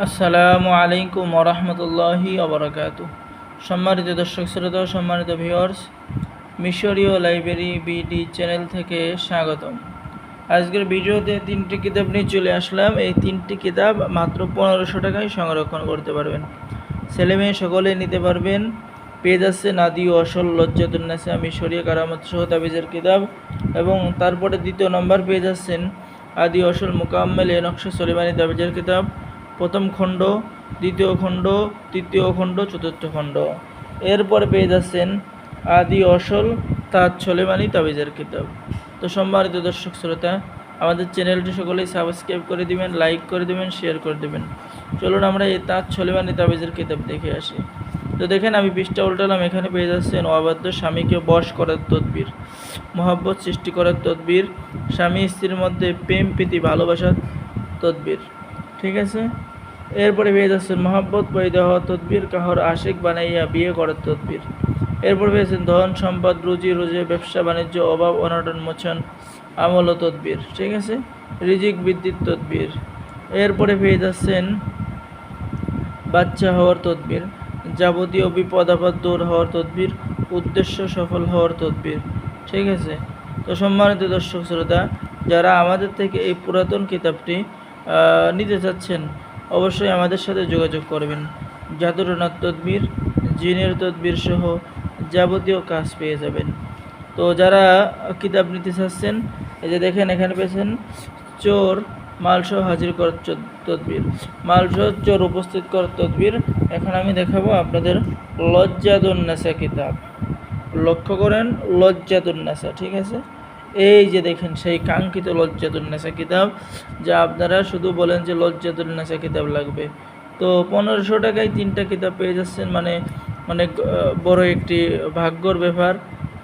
আসসালামু আলাইকুম ওরহমতুল্লাহি ওবরাকাতুহ। সম্মানিত দর্শক শ্রোতা, সম্মানিত ভিউয়ার্স, মিশরীয় লাইব্রেরি বিডি চ্যানেল থেকে স্বাগতম। আজকের ভিডিওতে তিনটি কিতাব নিয়ে চলে আসলাম। এই তিনটি কিতাব মাত্র 1500 টাকায় সংরক্ষণ করতে পারবেন। ছেলে মেয়ে সকলে নিতে পারবেন। পেজ আছে নাদি ও আসল, লজ্জাতুন্নেসা, মিশরীয় কারামত সহ তাবিজের কিতাব, এবং তারপরে দ্বিতীয় নম্বর পেজ আছেন আদি আসল মুকাম্মেল এ নকশা সুলেমানি তাবিজের কিতাব, প্রথম খণ্ড, দ্বিতীয় খণ্ড, তৃতীয় খণ্ড, চতুর্থ খণ্ড। এরপরে পেয়ে যাচ্ছেন আদি আসল তাজ সুলেমানি তাবিজের কিতাব। তো সম্মানিত দর্শক শ্রোতা, আমাদের চ্যানেলটি সকলেই সাবস্ক্রাইব করে দিবেন, লাইক করে দিবেন, শেয়ার করে দিবেন। চলুন আমরা এই তাজ সুলেমানি তাবিজের কিতাব দেখে আসি। তো দেখেন, আমি পৃষ্ঠা উল্টালাম। এখানে পেয়ে যাচ্ছেন অবাধ্য স্বামীকে বশ করার তদবির, মহব্বত সৃষ্টি করার তদবির, স্বামী স্ত্রীর মধ্যে প্রেম প্রীতি ভালোবাসার তদবির। ঠিক আছে। এরপরে পেয়ে যাচ্ছেন মহব্বত পয়দা হওয়া তদবির, কাহর আশিক বানাইয়া বিয়ে করার তদবির। এরপর পেয়েছেন ধন সম্পদ, রুজি রুজি, ব্যবসা বাণিজ্য, অভাব অনটন মোচন, আমল ও তদবির। ঠিক আছে। রিজিক বৃদ্ধির তদবির। এরপরে পেয়ে যাচ্ছেন বাচ্চা হওয়ার তদবির, যাবতীয় বিপদ আপদ দূর হওয়ার তদবির, উদ্দেশ্য সফল হওয়ার তদবির। ঠিক আছে। তো সম্মানিত দর্শক শ্রোতা, যারা আমাদের থেকে এই পুরাতন কিতাবটি নিতে চাচ্ছেন, অবশ্যই আমাদের সাথে যোগাযোগ করবেন। জাদুটনার তদবির, জিনের তদবির সহ যাবতীয় কাজ পেয়ে যাবেন। তো যারা কিতাব নিতে চাচ্ছেন, এই যে দেখেন, এখানে পেয়েছেন চোর মালসহ হাজির করার তদবির, মালসহ চোর উপস্থিত করার তদবির। এখন আমি দেখাবো আপনাদের লজ্জাতুন্নেসা কিতাব। লক্ষ্য করেন, লজ্জাতুন্নেসা। ঠিক আছে। এই যে দেখেন, সেই কাঙ্ক্ষিত লজ্জাতুন্নেসা কিতাব, যা আপনারা শুধু বলেন যে লজ্জাতুন্নেসা কিতাব লাগবে। তো 1500 টাকায় তিনটা কিতাব পেয়ে যাচ্ছেন, মানে অনেক বড় একটি ভাগ্যর ব্যাপার।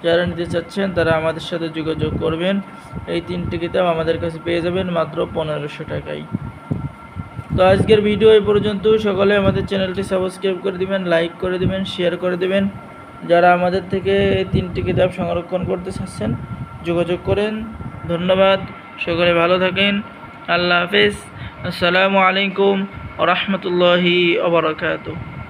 যারা নিতে চাচ্ছেন তারা আমাদের সাথে যোগাযোগ করবেন। এই তিনটি কিতাব আমাদের কাছে পেয়ে যাবেন মাত্র 1500 টাকায়। তো আজকের ভিডিও এই পর্যন্ত। সকলে আমাদের চ্যানেলটি সাবস্ক্রাইব করে দিবেন, লাইক করে দিবেন, শেয়ার করে দিবেন। যারা আমাদের থেকে এই তিনটি কিতাব সংরক্ষণ করতে চাচ্ছেন, যোগাযোগ করেন। ধন্যবাদ। সকলে ভালো থাকেন। আল্লাহ হাফেজ। আসসালামু আলাইকুম ওয়া রাহমাতুল্লাহি ওয়া বারাকাতুহু।